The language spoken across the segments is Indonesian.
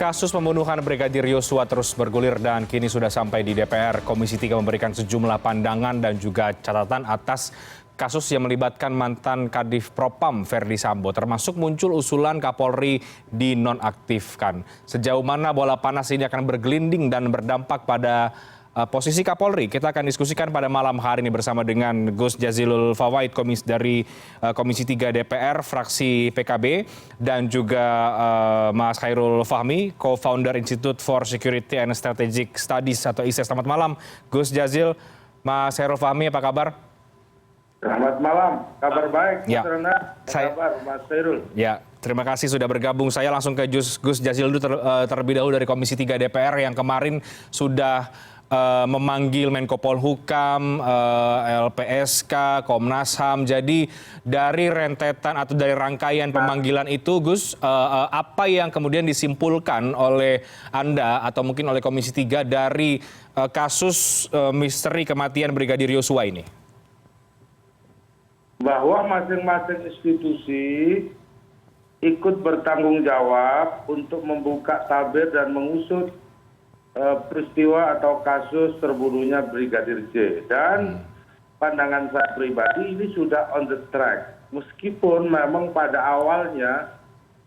Kasus pembunuhan Brigadir Yosua terus bergulir dan kini sudah sampai di DPR. Komisi 3 memberikan sejumlah pandangan dan juga catatan atas kasus yang melibatkan mantan Kadif Propam Verdi Sambo. Termasuk muncul usulan Kapolri dinonaktifkan. Sejauh mana bola panas ini akan bergelinding dan berdampak pada posisi Kapolri? Kita akan diskusikan pada malam hari ini bersama dengan Gus Jazilul Fawait dari Komisi 3 DPR, fraksi PKB, dan juga Mas Khairul Fahmi, co-founder Institute for Security and Strategic Studies atau ISE. Selamat malam, Gus Jazil. Mas Khairul Fahmi, apa kabar? Selamat malam, kabar baik, ya. Mas kabar, Mas Khairul? Ya, terima kasih sudah bergabung. Saya langsung ke Gus Jazil dulu terlebih dahulu dari Komisi 3 DPR yang kemarin sudah memanggil Menko Polhukam, LPSK, Komnas HAM. Jadi dari rentetan atau dari rangkaian pemanggilan itu, Gus, apa yang kemudian disimpulkan oleh Anda atau mungkin oleh Komisi 3 dari kasus misteri kematian Brigadir Yosua ini? Bahwa masing-masing institusi ikut bertanggung jawab untuk membuka tabir dan mengusut peristiwa atau kasus terbunuhnya Brigadir J. Dan pandangan saya pribadi ini sudah on the track. Meskipun memang pada awalnya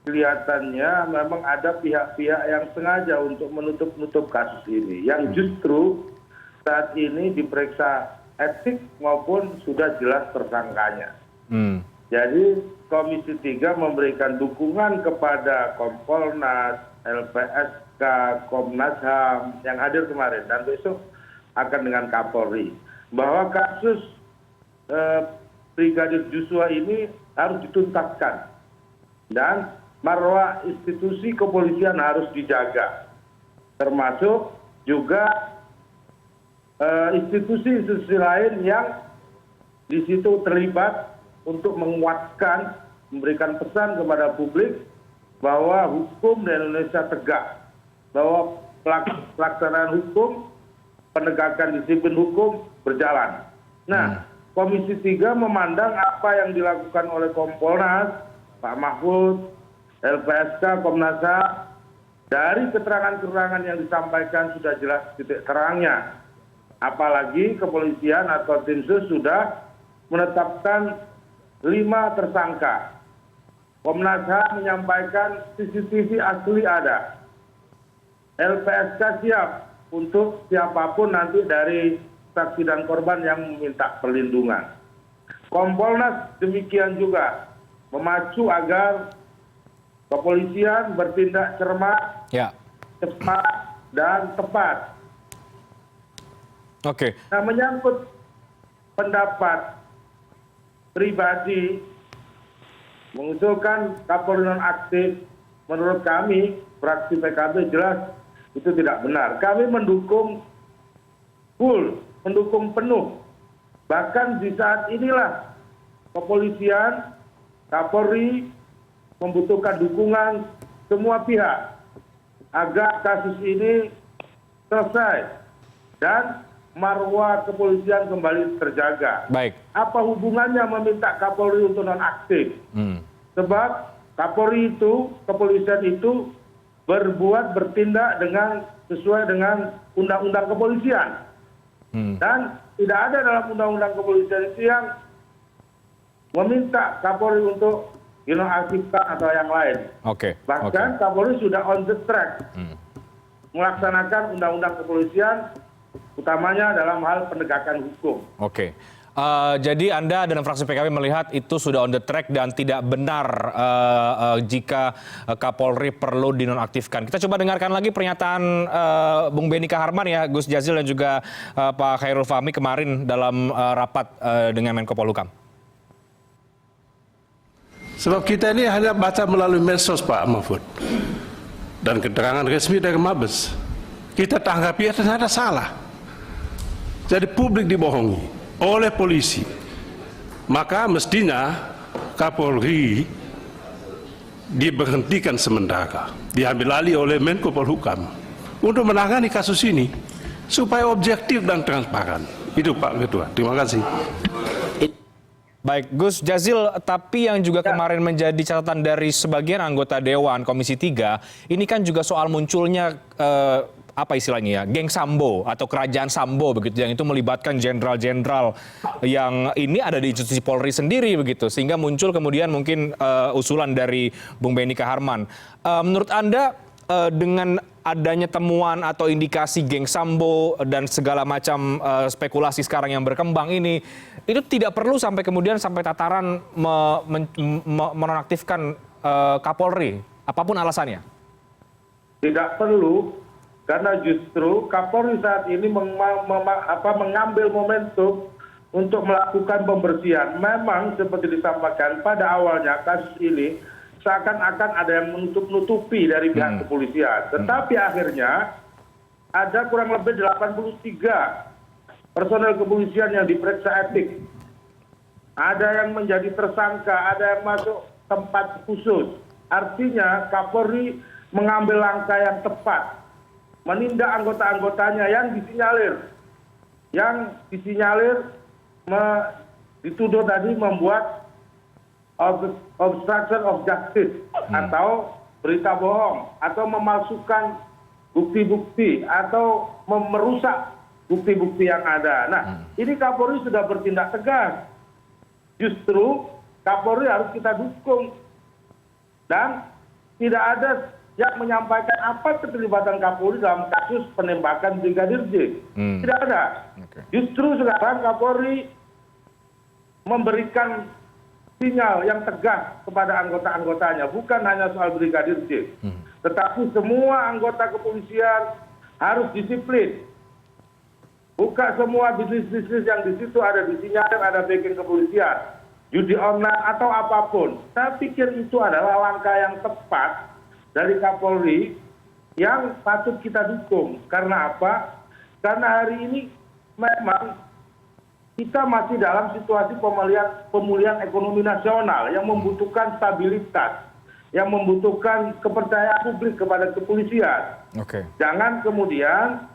kelihatannya memang ada pihak-pihak yang sengaja untuk menutup-nutup kasus ini. Yang justru saat ini diperiksa etik maupun sudah jelas tersangkanya. Jadi Komisi 3 memberikan dukungan kepada Kompolnas, LPSK, Komnas HAM yang hadir kemarin dan besok akan dengan Kapolri, bahwa kasus Brigadir Yosua ini harus dituntaskan dan marwah institusi kepolisian harus dijaga, termasuk juga institusi-institusi lain yang di situ terlibat untuk menguatkan, memberikan pesan kepada publik bahwa hukum di Indonesia tegak, bahwa pelaksanaan hukum, penegakan disiplin hukum berjalan. Nah, Komisi 3 memandang apa yang dilakukan oleh Kompolnas, Pak Mahfud, LPSK, Komnas HAM, dari keterangan-keterangan yang disampaikan sudah jelas titik terangnya. Apalagi kepolisian atau tim sus sudah menetapkan 5 tersangka. Komnas HAM menyampaikan CCTV asli ada. LPSK siap untuk siapapun nanti dari saksi dan korban yang meminta perlindungan. Kompolnas demikian juga memacu agar kepolisian bertindak cermat, cepat, dan tepat. Oke. Nah, menyangkut pendapat pribadi mengusulkan Kapolri nonaktif, menurut kami fraksi PKB jelas itu tidak benar. Kami mendukung full, mendukung penuh. Bahkan di saat inilah kepolisian, Kapolri membutuhkan dukungan semua pihak agar kasus ini selesai dan marwah kepolisian kembali terjaga. Baik. Apa hubungannya meminta Kapolri untuk nonaktif? Sebab Kapolri itu, kepolisian itu bertindak sesuai dengan undang-undang kepolisian. Dan tidak ada dalam undang-undang kepolisian itu yang meminta Kapolri untuk dinonaktifkan atau yang lain. Bahkan Kapolri sudah on the track melaksanakan undang-undang kepolisian, utamanya dalam hal penegakan hukum. Jadi Anda dan fraksi PKB melihat itu sudah on the track dan tidak benar jika Kapolri perlu dinonaktifkan. Kita coba dengarkan lagi pernyataan Bung Benny Kaharman ya, Gus Jazil dan juga Pak Khairul Fahmi kemarin dalam rapat dengan Menko Polhukam. Sebab kita ini hanya baca melalui medsos, Pak Mahfud, dan keterangan resmi dari Mabes. Kita tanggapi ternyata salah. Jadi publik dibohongi oleh polisi. Maka mestinya Kapolri diberhentikan sementara, diambil alih oleh Menko Polhukam untuk menangani kasus ini supaya objektif dan transparan. Itu Pak Ketua. Terima kasih. Baik, Gus Jazil, tapi yang juga kemarin menjadi catatan dari sebagian anggota Dewan Komisi 3, ini kan juga soal munculnya apa istilahnya ya, geng Sambo atau kerajaan Sambo begitu, yang itu melibatkan jenderal-jenderal yang ini ada di institusi Polri sendiri begitu, sehingga muncul kemudian mungkin usulan dari Bung Benny Kaharman. Menurut Anda dengan adanya temuan atau indikasi geng Sambo dan segala macam spekulasi sekarang yang berkembang ini, itu tidak perlu sampai kemudian sampai tataran menonaktifkan Kapolri, apapun alasannya? Tidak perlu, karena justru Kapolri saat ini mengambil momentum untuk melakukan pembersihan. Memang seperti disampaikan pada awalnya kasus ini seakan-akan ada yang menutup-nutupi dari pihak kepolisian. Tetapi akhirnya ada kurang lebih 83 personel kepolisian yang diperiksa etik. Ada yang menjadi tersangka, ada yang masuk tempat khusus. Artinya Kapolri mengambil langkah yang tepat, menindak anggota-anggotanya yang disinyalir dituduh tadi membuat obstruction of justice atau berita bohong atau memalsukan bukti-bukti atau merusak bukti-bukti yang ada. Nah, ini Kapolri sudah bertindak tegas. Justru Kapolri harus kita dukung, dan tidak ada yang menyampaikan apa keterlibatan Kapolri dalam kasus penembakan Brigadir J. Tidak ada. Justru sekarang Kapolri memberikan sinyal yang tegas kepada anggota-anggotanya, bukan hanya soal Brigadir J, tetapi semua anggota kepolisian harus disiplin. Bukan semua bisnis-bisnis yang di situ ada disinyalir ada backing kepolisian, judi online atau apapun. Saya pikir itu adalah langkah yang tepat dari Kapolri yang patut kita dukung. Karena apa? Karena hari ini memang kita masih dalam situasi pemulihan ekonomi nasional yang membutuhkan stabilitas, yang membutuhkan kepercayaan publik kepada kepolisian. Jangan kemudian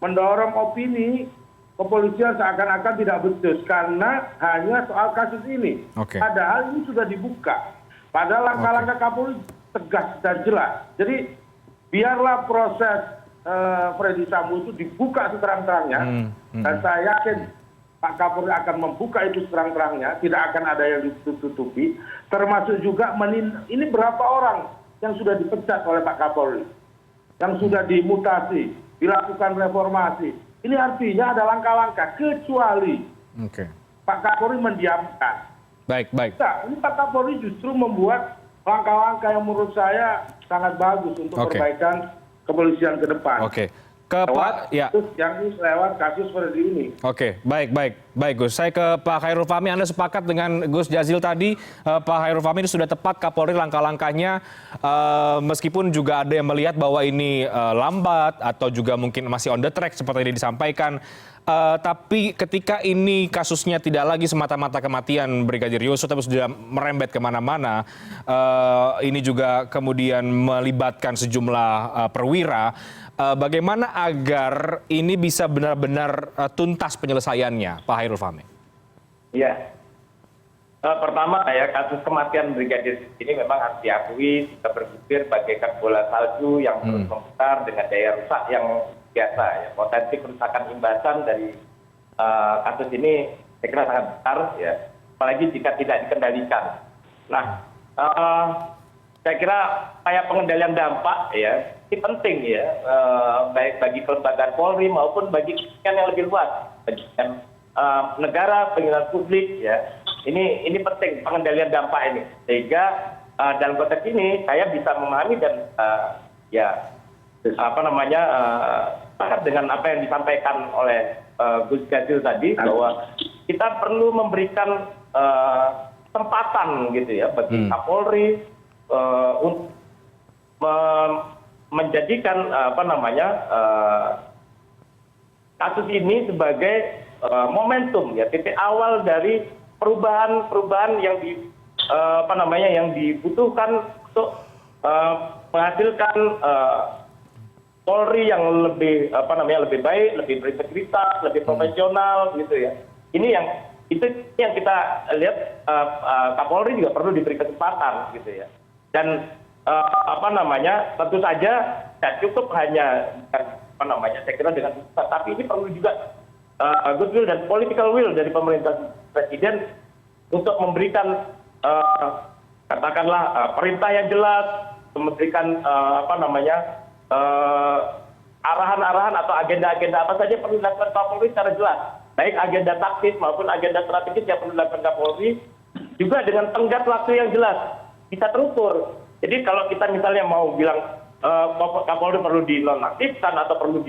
mendorong opini kepolisian seakan-akan tidak becus karena hanya soal kasus ini. Padahal ini sudah dibuka. Padahal langkah-langkah Kapolri tegas dan jelas. Jadi biarlah proses Freddy Sambo itu dibuka seterang-terangnya, dan saya yakin Pak Kapolri akan membuka itu seterang-terangnya, tidak akan ada yang ditutupi, termasuk juga ini berapa orang yang sudah dipecat oleh Pak Kapolri, yang sudah dimutasi, dilakukan reformasi. Ini artinya ada langkah-langkah, kecuali Pak Kapolri mendiamkan. Baik. Nah, ini Pak Kapolri justru membuat langkah-langkah yang menurut saya sangat bagus untuk perbaikan kepolisian ke depan. Yang lewat kasus seperti ini. Baik Gus. Saya ke Pak Khairul Fahmi. Anda sepakat dengan Gus Jazil tadi, Pak Khairul Fahmi, ini sudah tepat Kapolri langkah-langkahnya, meskipun juga ada yang melihat bahwa ini lambat atau juga mungkin masih on the track seperti yang disampaikan. Tapi ketika ini kasusnya tidak lagi semata-mata kematian Brigadir Yosua, tapi sudah merembet kemana-mana, ini juga kemudian melibatkan sejumlah perwira. Bagaimana agar ini bisa benar-benar tuntas penyelesaiannya, Pak Khairul Fahmi? Iya. Pertama ya, kasus kematian Brigadir ini memang harus diakui, kita berpikir bagaikan bola salju yang terus memutar dengan daya rusak yang biasa. Ya. Potensi kerusakan imbasan dari kasus ini saya kira sangat besar, ya. Apalagi jika tidak dikendalikan. Nah, saya kira kayak pengendalian dampak ya ini penting ya, baik bagi kelembagaan Polri maupun bagi kepentingan yang lebih luas, bagi negara, pengelolaan publik ya. Ini penting pengendalian dampak ini, sehingga dalam konteks ini saya bisa memahami dan sepakat dengan apa yang disampaikan oleh Gus Jazil tadi, bahwa kita perlu memberikan kesempatan gitu ya bagi Kapolri untuk menjadikan kasus ini sebagai momentum ya, titik awal dari perubahan yang dibutuhkan untuk menghasilkan Polri yang lebih lebih baik, lebih berintegritas, lebih profesional gitu ya. Ini itu yang kita lihat Kapolri juga perlu diberi kesempatan gitu ya. Dan tentu saja tidak cukup hanya saya kira dengan tapi ini perlu juga goodwill dan political will dari pemerintah presiden untuk memberikan katakanlah perintah yang jelas, memberikan arahan-arahan atau agenda-agenda apa saja perlu dilakukan Kapolri secara jelas, baik agenda taktis maupun agenda strategis yang perlu dilakukan Kapolri, juga dengan tenggat waktu yang jelas, bisa terukur. Jadi kalau kita misalnya mau bilang Kapolri perlu dinonaktifkan atau perlu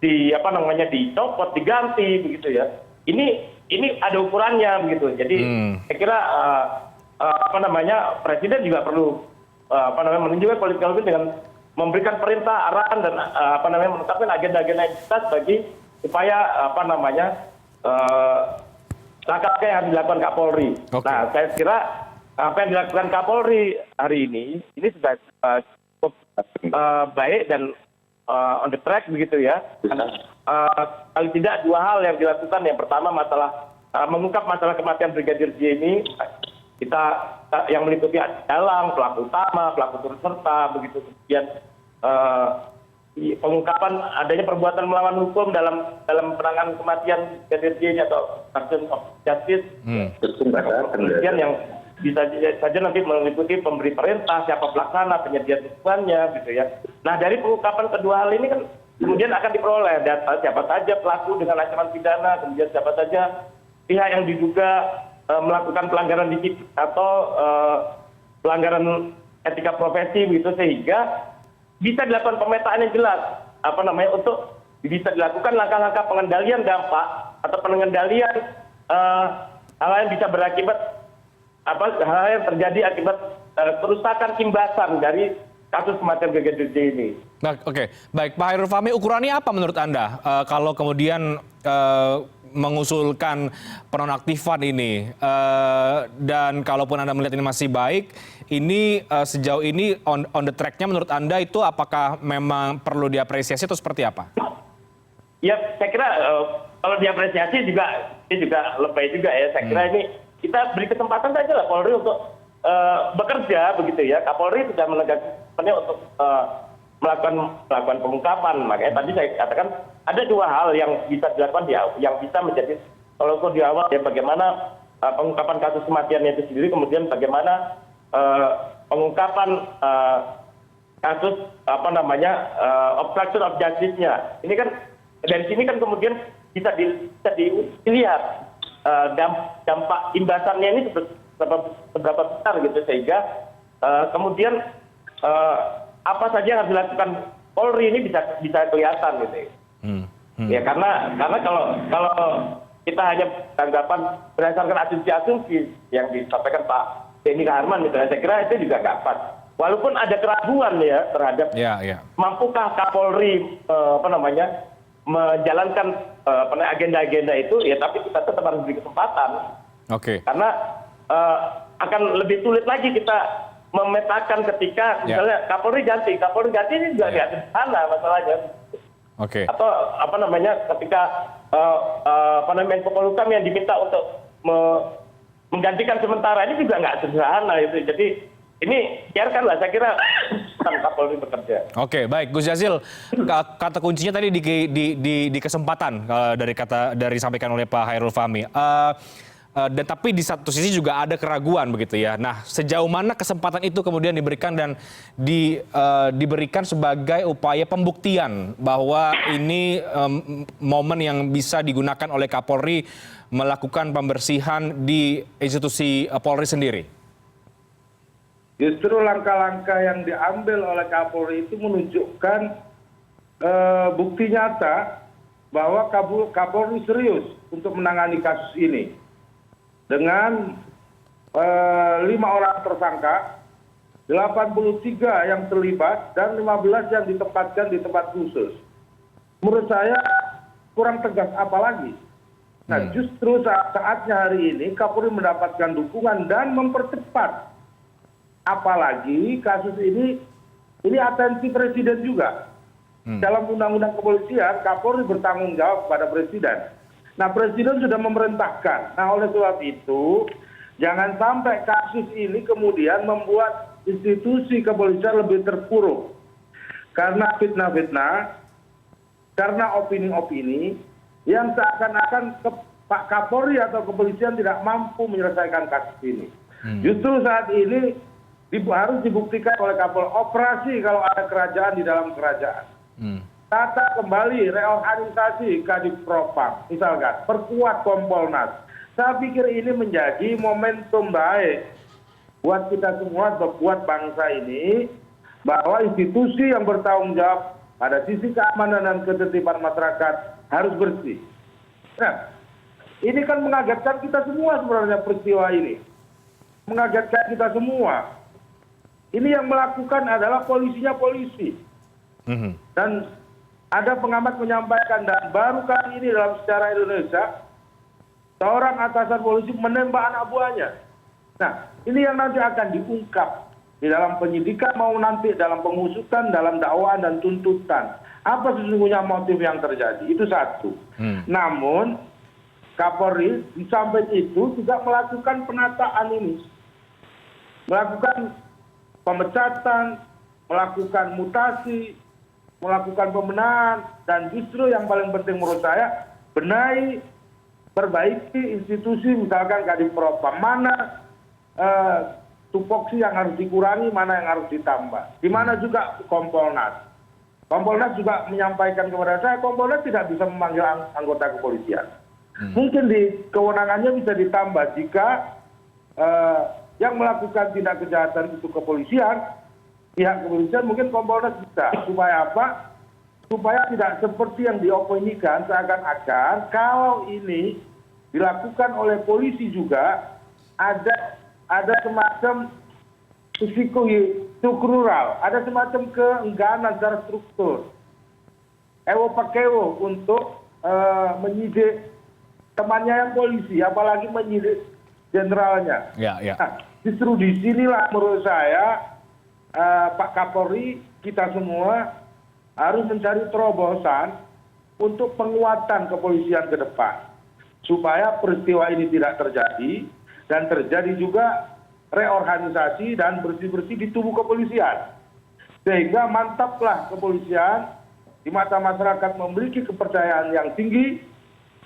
dicopot, diganti begitu ya. Ini ada ukurannya begitu. Jadi saya kira presiden juga perlu menunjukkan political will dengan memberikan perintah, arahan dan menetapkan agenda-agenda yang jelas bagi upaya langkah-langkah yang harus dilakukan Kapolri. Okay. Nah, saya kira apa yang dilakukan Kapolri hari ini sudah cukup baik dan on the track begitu ya. Paling tidak dua hal yang dilakukan. Yang pertama mengungkap masalah kematian Brigadir J ini, kita yang meliputi dalang, pelaku utama, pelaku turut serta, begitu kemudian pengungkapan adanya perbuatan melawan hukum dalam penanganan kematian Brigadir J atau obstruction of justice, kemudian yang bisa saja nanti meliputi pemberi perintah, siapa pelaksana, penyedia dukungannya, gitu ya. Nah dari pengungkapan kedua hal ini kan kemudian akan diperoleh data siapa saja pelaku dengan ancaman pidana, kemudian siapa saja pihak yang diduga melakukan pelanggaran disiplin atau pelanggaran etika profesi begitu, sehingga bisa dilakukan pemetaan yang jelas untuk bisa dilakukan langkah-langkah pengendalian dampak atau pengendalian hal yang bisa berakibat hal yang terjadi akibat kerusakan imbasan dari kasus kematian Brigadir J ini. Nah, oke. Baik, Pak Hairul Fahmi, ukurannya apa menurut Anda kalau kemudian mengusulkan penonaktifan ini, dan kalaupun Anda melihat ini masih baik, ini sejauh ini on the track-nya menurut Anda itu apakah memang perlu diapresiasi atau seperti apa? Ya, saya kira kalau diapresiasi juga lebay juga ya. Saya kira ini kita beri kesempatan saja lah Polri untuk bekerja begitu ya. Kapolri sudah menegakkannya untuk melakukan pengungkapan. Makanya tadi saya katakan ada dua hal yang bisa dilakukan yang bisa menjadi kalau di awal ya, bagaimana pengungkapan kasus kematiannya itu sendiri, kemudian bagaimana pengungkapan kasus obstruction of justice-nya. Ini kan dari sini kan kemudian bisa dilihat dampak imbasannya ini seberapa besar gitu, sehingga kemudian apa saja yang harus dilakukan Polri ini bisa kelihatan gitu. Ya karena kalau kita hanya tanggapan berdasarkan asumsi-asumsi yang disampaikan Pak Benny Kaharman misalnya, saya kira itu juga nggak pas. Walaupun ada keraguan ya terhadap mampukah Kapolri menjalankan agenda-agenda itu, ya tapi kita tetap harus beri kesempatan. Oke. Karena akan lebih sulit lagi kita memetakan ketika misalnya Kapolri ganti ini juga nggak sederhana masalahnya. Oke. Atau ketika Menko Polhukam yang diminta untuk menggantikan sementara ini juga nggak sederhana itu. Jadi ini biarkanlah, saya kira Kapolri bekerja. Oke, baik, Gus Jazil, kata kuncinya tadi di kesempatan dari disampaikan oleh Pak Hairul Fahmi. Dan tapi di satu sisi juga ada keraguan begitu ya. Nah, sejauh mana kesempatan itu kemudian diberikan dan diberikan sebagai upaya pembuktian bahwa ini momen yang bisa digunakan oleh Kapolri melakukan pembersihan di institusi Polri sendiri? Justru langkah-langkah yang diambil oleh Kapolri itu menunjukkan bukti nyata bahwa Kapolri serius untuk menangani kasus ini. Dengan 5 orang tersangka, 83 yang terlibat, dan 15 yang ditempatkan di tempat khusus. Menurut saya kurang tegas apa lagi. Nah, justru saatnya hari ini Kapolri mendapatkan dukungan dan mempercepat. Apalagi kasus ini atensi Presiden juga. Dalam Undang-Undang Kepolisian, Kapolri bertanggung jawab kepada Presiden. Nah, Presiden sudah memerintahkan. Nah, oleh sebab itu, jangan sampai kasus ini kemudian membuat institusi kepolisian lebih terpuruk. Karena fitnah-fitnah, karena opini-opini yang seakan-akan Pak Kapolri atau kepolisian tidak mampu menyelesaikan kasus ini. Justru saat ini harus dibuktikan oleh Kapolri operasi kalau ada kerajaan di dalam kerajaan. Tata kembali reorganisasi Kadif Propam, misalkan perkuat Kompolnas. Saya pikir ini menjadi momentum baik buat kita semua, buat bangsa ini, bahwa institusi yang bertanggung jawab pada sisi keamanan dan ketertiban masyarakat harus bersih. Nah, ini kan mengagetkan kita semua sebenarnya peristiwa ini. Mengagetkan kita semua. Ini yang melakukan adalah polisinya polisi. Dan ada pengamat menyampaikan, dan baru kali ini dalam sejarah Indonesia, seorang atasan polisi menembak anak buahnya. Nah, ini yang nanti akan diungkap di dalam penyidikan, mau nanti dalam pengusutan, dalam dakwaan dan tuntutan. Apa sesungguhnya motif yang terjadi? Itu satu. Namun, Kapolri di samping itu juga melakukan penataan ini. Melakukan pemecatan, melakukan mutasi, melakukan pembenahan, dan justru yang paling penting menurut saya, benahi, perbaiki institusi, misalkan Kadif Propam. Mana tupoksi yang harus dikurangi, mana yang harus ditambah. Di mana juga Kompolnas. Kompolnas juga menyampaikan kepada saya, Kompolnas tidak bisa memanggil anggota kepolisian. Mungkin di kewenangannya bisa ditambah jika yang melakukan tindak kejahatan itu kepolisian, pihak kepolisian, mungkin Kompolnas bisa. Supaya apa? Supaya tidak seperti yang diopinikan seakan-akan kalau ini dilakukan oleh polisi juga ada semacam struktural, ada semacam keengganan secara struktur. Ewo pakewo untuk menyidik temannya yang polisi, apalagi menyidik jenderalnya. Nah, justru disinilah menurut saya Pak Kapolri, kita semua harus mencari terobosan untuk penguatan kepolisian ke depan. Supaya peristiwa ini tidak terjadi, dan terjadi juga reorganisasi dan bersih-bersih di tubuh kepolisian. Sehingga mantaplah kepolisian di mata masyarakat memiliki kepercayaan yang tinggi,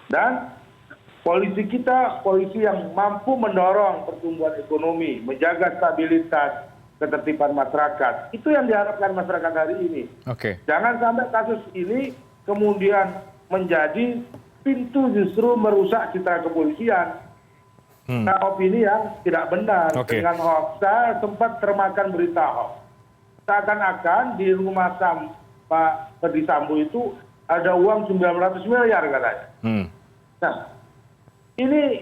dan polisi kita, polisi yang mampu mendorong pertumbuhan ekonomi, menjaga stabilitas, ketertiban masyarakat. Itu yang diharapkan masyarakat hari ini. Jangan sampai kasus ini kemudian menjadi pintu justru merusak citra kepolisian. Nah, opini yang tidak benar dengan hoax. Saya sempat termakan berita hoax. Seakan-akan di rumah Pak Ferdi Sambo itu ada uang 900 miliar katanya. Nah, ini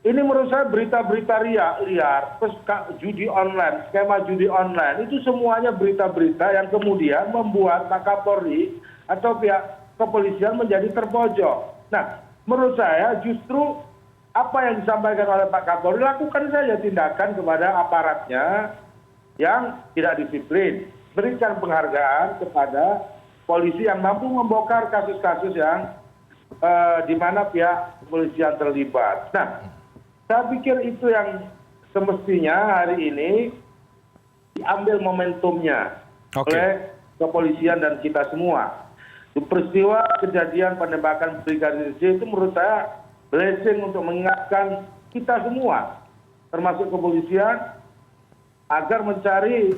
menurut saya berita-berita liar, terus judi online, skema judi online, itu semuanya berita-berita yang kemudian membuat Pak Kapolri atau pihak kepolisian menjadi terpojok. Nah, menurut saya justru apa yang disampaikan oleh Pak Kapolri, lakukan saja tindakan kepada aparatnya yang tidak disiplin. Berikan penghargaan kepada polisi yang mampu membongkar kasus-kasus yang di mana pihak kepolisian terlibat. Nah, saya pikir itu yang semestinya hari ini diambil momentumnya oleh kepolisian dan kita semua. Peristiwa kejadian penembakan Brigadir J itu menurut saya blessing untuk mengingatkan kita semua, termasuk kepolisian, agar mencari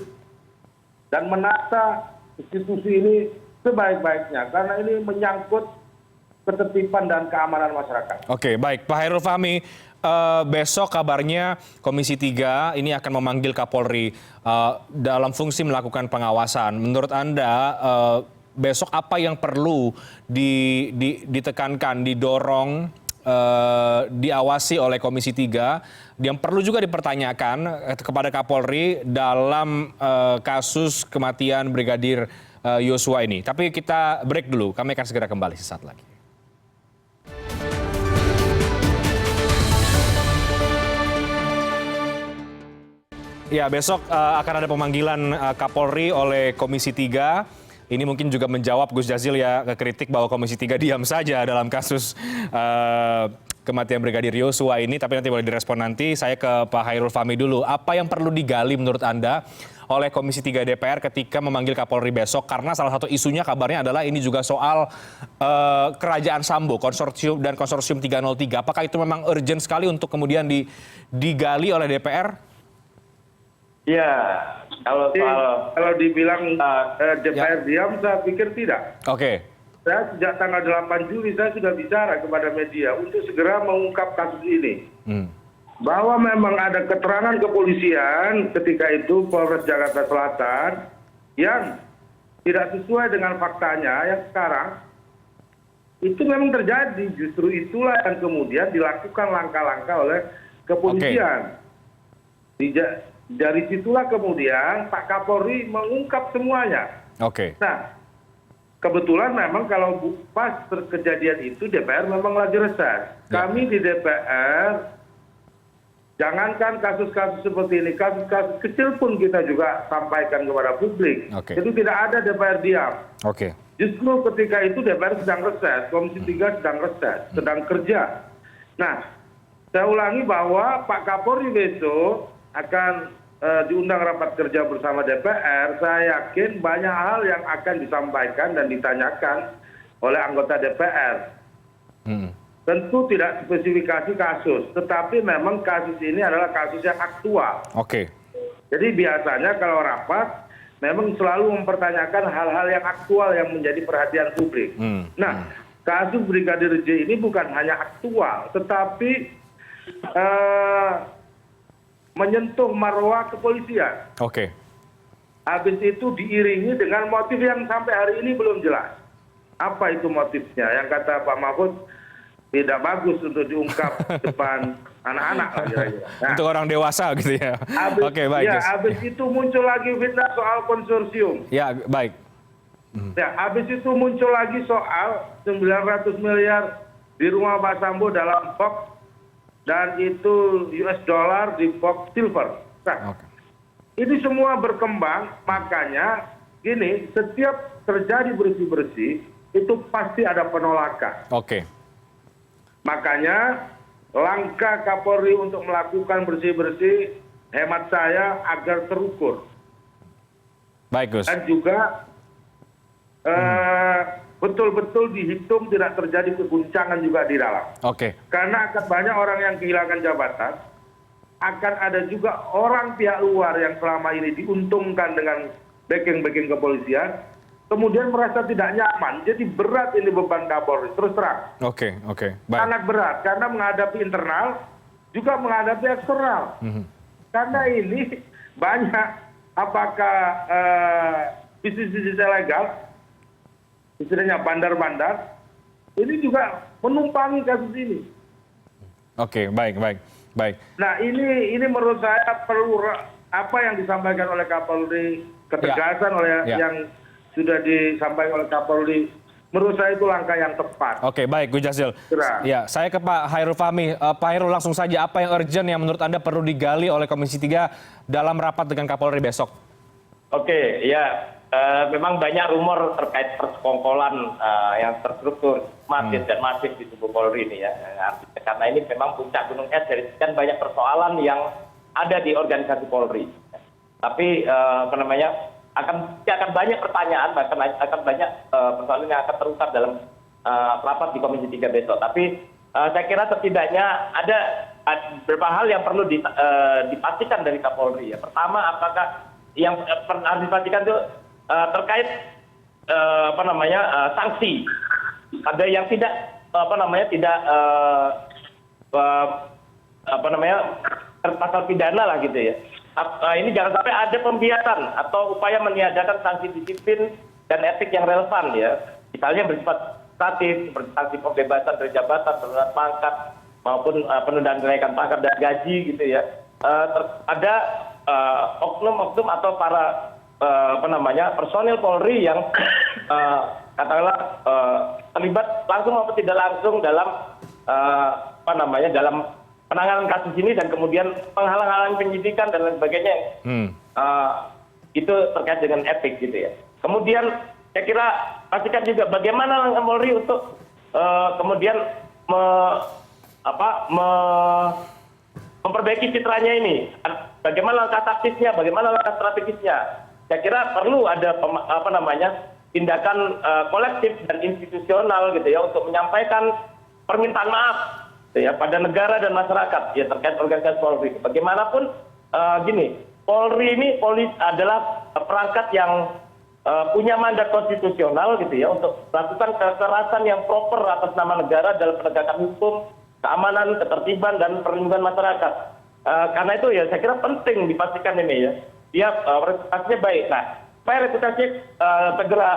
dan menata institusi ini sebaik-baiknya. Karena ini menyangkut ketertiban dan keamanan masyarakat. Oke, baik. Pak Hairul Fahmi, besok kabarnya Komisi 3 ini akan memanggil Kapolri dalam fungsi melakukan pengawasan. Menurut Anda, besok apa yang perlu ditekankan, didorong, diawasi oleh Komisi 3, yang perlu juga dipertanyakan kepada Kapolri dalam kasus kematian Brigadir Yosua ini? Tapi kita break dulu, kami akan segera kembali sesaat lagi. Ya, besok akan ada pemanggilan Kapolri oleh Komisi 3. ini mungkin juga menjawab Gus Jazil ya ke kritik bahwa Komisi 3 diam saja dalam kasus kematian Brigadir Yosua ini, tapi nanti boleh direspon nanti. Saya ke Pak Khairul Fahmi dulu. Apa yang perlu digali menurut Anda oleh Komisi 3 DPR ketika memanggil Kapolri besok? Karena salah satu isunya kabarnya adalah ini juga soal Kerajaan Sambo, konsorsium 303. Apakah itu memang urgent sekali untuk kemudian digali oleh DPR? Ya, kalau dibilang DPR diam, saya pikir tidak. Oke. Saya sejak tanggal 8 Juli saya sudah bicara kepada media untuk segera mengungkap kasus ini. Bahwa memang ada keterangan kepolisian ketika itu Polres Jakarta Selatan yang tidak sesuai dengan faktanya yang sekarang. Itu memang terjadi. Justru itulah yang kemudian dilakukan langkah-langkah oleh kepolisian. Dari situlah kemudian Pak Kapolri mengungkap semuanya. Nah, kebetulan memang kalau pas kejadian itu DPR memang lagi reses. Kami di DPR, jangankan kasus-kasus seperti ini, kasus-kasus kecil pun kita juga sampaikan kepada publik. Itu tidak ada DPR diam. Justru ketika itu DPR sedang reses, Komisi 3 sedang reses, sedang kerja. Nah, saya ulangi bahwa Pak Kapolri besok akan diundang rapat kerja bersama DPR. Saya yakin banyak hal yang akan disampaikan dan ditanyakan oleh anggota DPR. Tentu tidak spesifikasi kasus, tetapi memang kasus ini adalah kasus yang aktual. Jadi biasanya kalau rapat, memang selalu mempertanyakan hal-hal yang aktual yang menjadi perhatian publik. Nah, kasus Brigadir J ini bukan hanya aktual, tetapi menyentuh marwah kepolisian. Habis itu diiringi dengan motif yang sampai hari ini belum jelas. Apa itu motifnya? Yang kata Pak Mahfud, tidak bagus untuk diungkap depan anak-anak lah kira-kira. Nah, untuk orang dewasa gitu ya. Habis itu muncul lagi fitnah soal konsorsium. Habis itu muncul lagi soal 900 miliar di rumah Pak Sambo dalam box dan itu US dollar di box silver. Nah, ini semua berkembang, makanya gini, setiap terjadi bersih-bersih itu pasti ada penolakan. Makanya langkah Kapolri untuk melakukan bersih-bersih hemat saya agar terukur. Dan juga betul-betul dihitung tidak terjadi keguncangan juga di dalam. Karena akan banyak orang yang kehilangan jabatan, akan ada juga orang pihak luar yang selama ini diuntungkan dengan backing-backing kepolisian, kemudian merasa tidak nyaman. Jadi berat ini beban Kapolri, terus terang. Sangat berat, karena menghadapi internal, juga menghadapi eksternal. Karena ini banyak, apakah bisnis-bisnis ilegal, istilahnya bandar-bandar, ini juga menumpangi kasus ini. Nah, ini menurut saya perlu apa yang disampaikan oleh Kapolri, ketegasan oleh yang sudah disampaikan oleh Kapolri, menurut saya itu langkah yang tepat. Gus Jazil. Ya, saya ke Pak Khairul Fahmi. Pak Khairul, langsung saja, apa yang urgent yang menurut Anda perlu digali oleh Komisi 3 dalam rapat dengan Kapolri besok? Memang banyak rumor terkait persekongkolan yang terstruktur masif dan masif di tubuh Polri ini ya. Artinya karena ini memang puncak gunung es dari sekian banyak persoalan yang ada di organisasi Polri. Tapi akan banyak pertanyaan, bahkan akan banyak persoalan yang akan terungkap dalam rapat di Komisi 3 besok. Tapi saya kira setidaknya ada beberapa hal yang perlu dipastikan dari Kapolri ya. Pertama, apakah yang harus dipastikan itu terkait sanksi. Ada yang tidak pasal pidana lah gitu ya. Ini jangan sampai ada pembiasan atau upaya meniadakan sanksi disiplin dan etik yang relevan ya. Misalnya bersifat statis seperti sanksi pembebasan dari jabatan, penurunan pangkat maupun penundaan kenaikan pangkat dan gaji gitu ya. Ada oknum-oknum atau para personil Polri yang katakanlah terlibat langsung maupun tidak langsung dalam dalam penanganan kasus ini dan kemudian penghalang-halangan penyidikan dan lain sebagainya. Itu terkait dengan etik gitu ya. Kemudian saya kira pastikan juga bagaimana langkah Polri untuk kemudian memperbaiki citranya ini. Bagaimana langkah taktisnya, bagaimana langkah strategisnya. Saya kira perlu ada tindakan kolektif dan institusional gitu ya untuk menyampaikan permintaan maaf gitu ya pada negara dan masyarakat ya terkait organisasi Polri. Bagaimanapun gini, Polri ini adalah perangkat yang punya mandat konstitusional gitu ya untuk melakukan kekerasan yang proper atas nama negara dalam penegakan hukum, keamanan, ketertiban dan perlindungan masyarakat. Karena itu ya saya kira penting dipastikan ini ya dia reputasinya baik. Nah, supaya reputasinya segera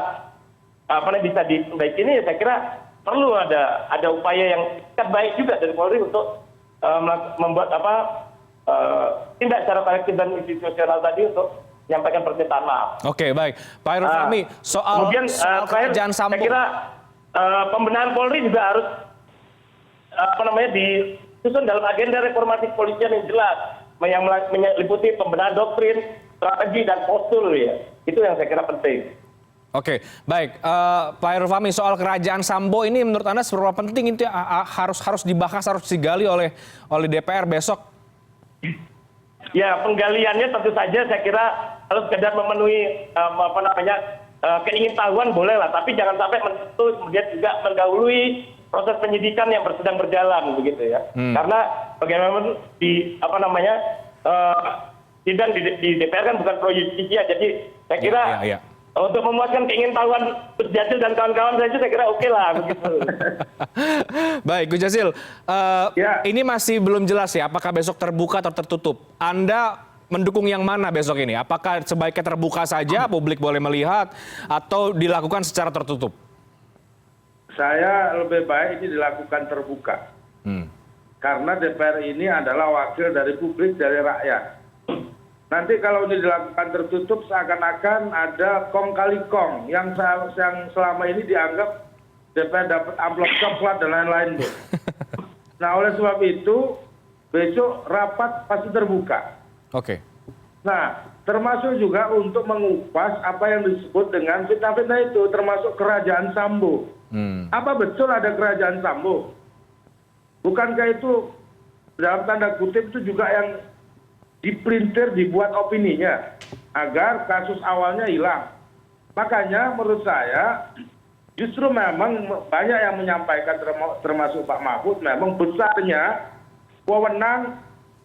bisa diperbaiki ini ya saya kira perlu ada upaya yang baik juga dari Polri untuk membuat tindak secara kolektif dan institusional tadi untuk menyampaikan permintaan maaf. Oke, baik. Pak Hairul Fahmi, soal kerajaan Sambo. Saya kira pembenahan Polri juga harus disusun dalam agenda reformasi kepolisian yang jelas, yang meliputi pembenahan doktrin, strategi dan postur ya. Itu yang saya kira penting. Oke, baik. Pak Hairul Fahmi, soal kerajaan Sambo ini menurut Anda seberapa penting itu harus dibahas, harus digali oleh DPR besok? Ya, penggaliannya tentu saja saya kira kalau sekedar memenuhi keingintahuan boleh lah, tapi jangan sampai menentu kemudian juga mendahului proses penyidikan yang sedang berjalan begitu ya. Karena bagaimana sidang di DPR kan bukan pro justisia, jadi saya kira untuk memuaskan keingintahuan Gus Jazil dan kawan-kawan saja saya kira oke lah begitu. Baik, Gus Jazil, ini masih belum jelas ya apakah besok terbuka atau tertutup. Anda mendukung yang mana besok ini? Apakah sebaiknya terbuka saja, publik boleh melihat, atau dilakukan secara tertutup? Saya lebih baik ini dilakukan terbuka. Karena DPR ini adalah wakil dari publik, dari rakyat. Nanti kalau ini dilakukan tertutup seakan-akan ada kong kali kong yang selama ini dianggap DPR dapat amplop coklat dan lain-lain. Nah, oleh sebab itu besok rapat pasti terbuka. Oke. Nah, termasuk juga untuk mengupas apa yang disebut dengan fitnah-fitnah itu, termasuk kerajaan Sambo. Apa betul ada kerajaan Sambo? Bukankah itu dalam tanda kutip itu juga yang dipelintir, dibuat opininya agar kasus awalnya hilang. Makanya menurut saya justru memang banyak yang menyampaikan termasuk Pak Mahfud memang besarnya wewenang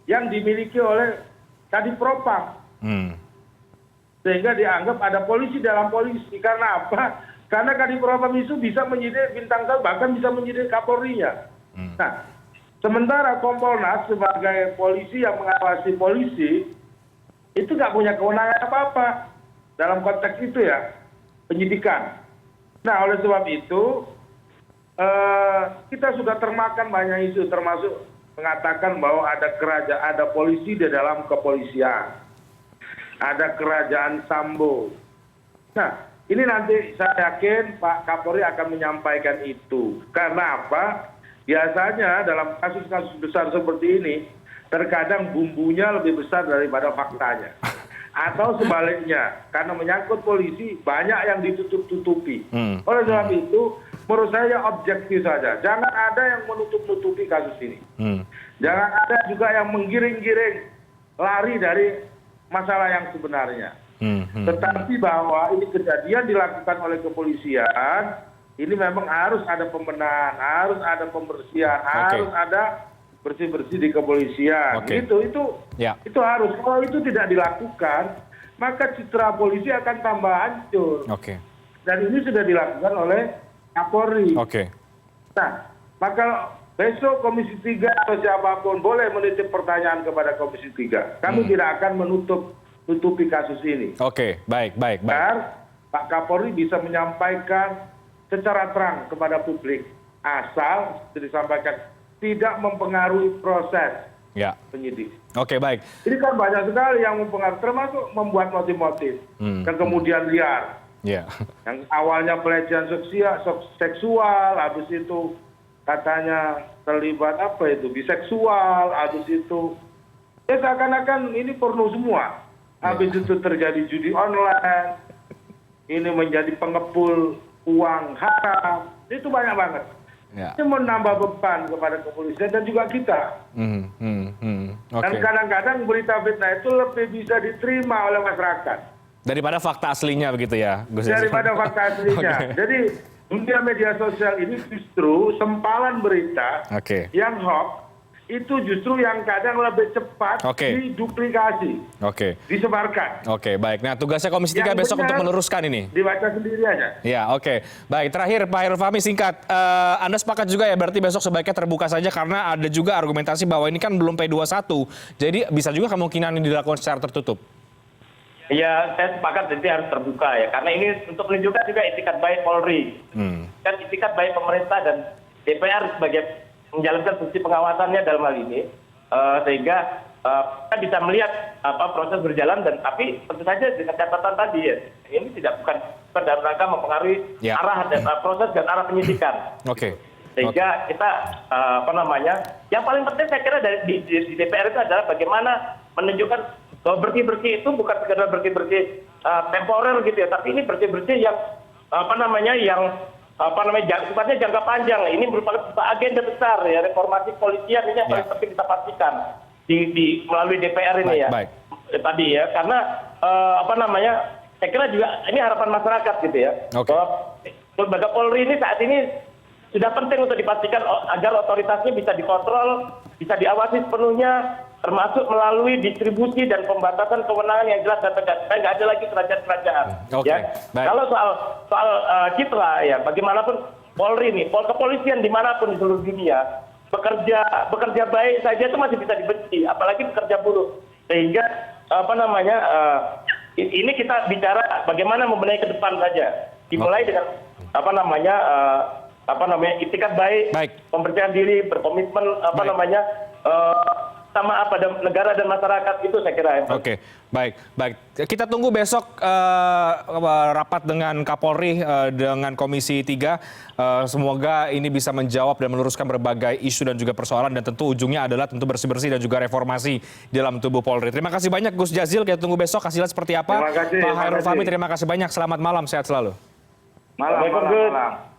yang dimiliki oleh Kadif Propam. Sehingga dianggap ada polisi dalam polisi. Karena apa? Karena Kadif Propam itu bisa menyidik bintang tahu, bahkan bisa menyidik Kapolrinya. Nah, sementara Kompolnas sebagai polisi yang mengawasi polisi itu nggak punya kewenangan apa-apa dalam konteks itu ya, penyidikan. Nah, oleh sebab itu kita sudah termakan banyak isu, termasuk mengatakan bahwa ada polisi di dalam kepolisian, ada kerajaan Sambo. Nah, ini nanti saya yakin Pak Kapolri akan menyampaikan itu. Karena apa? Biasanya dalam kasus-kasus besar seperti ini, terkadang bumbunya lebih besar daripada faktanya. Atau sebaliknya, karena menyangkut polisi, banyak yang ditutup-tutupi. Oleh sebab itu, menurut saya objektif saja. Jangan ada yang menutup-nutupi kasus ini. Jangan ada juga yang menggiring-giring, lari dari masalah yang sebenarnya. Tetapi bahwa ini kejadian dilakukan oleh kepolisian, ini memang harus ada pembenahan, harus ada pembersihan, harus ada bersih-bersih di kepolisian. Itu harus. Kalau itu tidak dilakukan, maka citra polisi akan tambah hancur. Dan ini sudah dilakukan oleh Kapolri. Nah, maka besok Komisi 3 atau siapapun boleh menitip pertanyaan kepada Komisi 3. Kami tidak akan menutupi kasus ini. Baik. Agar Pak Kapolri bisa menyampaikan secara terang kepada publik, asal disampaikan tidak mempengaruhi proses penyidik. Baik. Ini kan banyak sekali yang mempengaruhi, termasuk membuat motif-motif yang kemudian liar. Yang awalnya pelecehan seksual, habis itu katanya terlibat biseksual, habis itu seakan-akan ini porno semua. Habis itu terjadi judi online. ini menjadi pengepul uang haram, itu banyak banget. Ya. Ini menambah beban kepada kepolisian dan juga kita. Oke. Dan kadang-kadang berita fitnah itu lebih bisa diterima oleh masyarakat Daripada fakta aslinya begitu ya, Gus Jazil? daripada fakta aslinya. Oke. Jadi dunia media sosial ini justru sempalan berita Oke. yang hoax itu justru yang kadang lebih cepat Oke. diduplikasi, Oke. disebarkan. Oke, baik. Nah, tugasnya Komisi 3 Yang besok benar, untuk meluruskan ini. Dibaca sendiri aja. Ya, oke. Baik, terakhir Pak Hairul Fahmi singkat. Anda sepakat juga ya berarti besok sebaiknya terbuka saja karena ada juga argumentasi bahwa ini kan belum P21. Jadi bisa juga kemungkinan ini dilakukan secara tertutup. Ya, saya sepakat jadi harus terbuka ya, karena ini untuk menunjukkan juga itikat baik Polri, dan itikat baik pemerintah dan DPR sebagai menjalankan fungsi pengawasannya dalam hal ini, sehingga kita bisa melihat proses berjalan dan tapi tentu saja dengan catatan tadi ya, ini bukan dalam rangka mempengaruhi Ya. arah dan proses dan arah penyidikan. Oke. Sehingga kita yang paling penting saya kira di DPR itu adalah bagaimana menunjukkan bahwa bersih-bersih itu bukan sekedar bersih-bersih temporer gitu ya, tapi ini bersih-bersih yang sifatnya jangka panjang. Ini merupakan agenda besar ya, reformasi kepolisian ini yang paling penting kita pastikan melalui DPR ini ya. Baik. Tadi ya, karena saya kira juga ini harapan masyarakat gitu ya. Oke. Bahwa lembaga Polri ini saat ini sudah penting untuk dipastikan agar otoritasnya bisa dikontrol, bisa diawasi sepenuhnya, termasuk melalui distribusi dan pembatasan kewenangan yang jelas dan tegas. Supaya nggak ada lagi kerajaan-kerajaan. Oke, Ya. baik. Kalau soal citra ya, bagaimanapun Polri ini, kepolisian dimanapun di seluruh dunia bekerja baik saja itu masih bisa dibenci, apalagi bekerja buruk. Sehingga ini kita bicara bagaimana membenahi ke depan saja. Dimulai dengan itikat baik, pembersihan diri, berkomitmen sama negara dan masyarakat, itu saya kira. Oke, baik. Kita tunggu besok rapat dengan Kapolri dengan Komisi 3. Semoga ini bisa menjawab dan meluruskan berbagai isu dan juga persoalan dan tentu ujungnya adalah tentu bersih-bersih dan juga reformasi dalam tubuh Polri. Terima kasih banyak Gus Jazil. Kita tunggu besok hasilnya seperti apa. Terima kasih, Pak Hairul Fahmi, terima kasih banyak. Selamat malam, sehat selalu. Malam.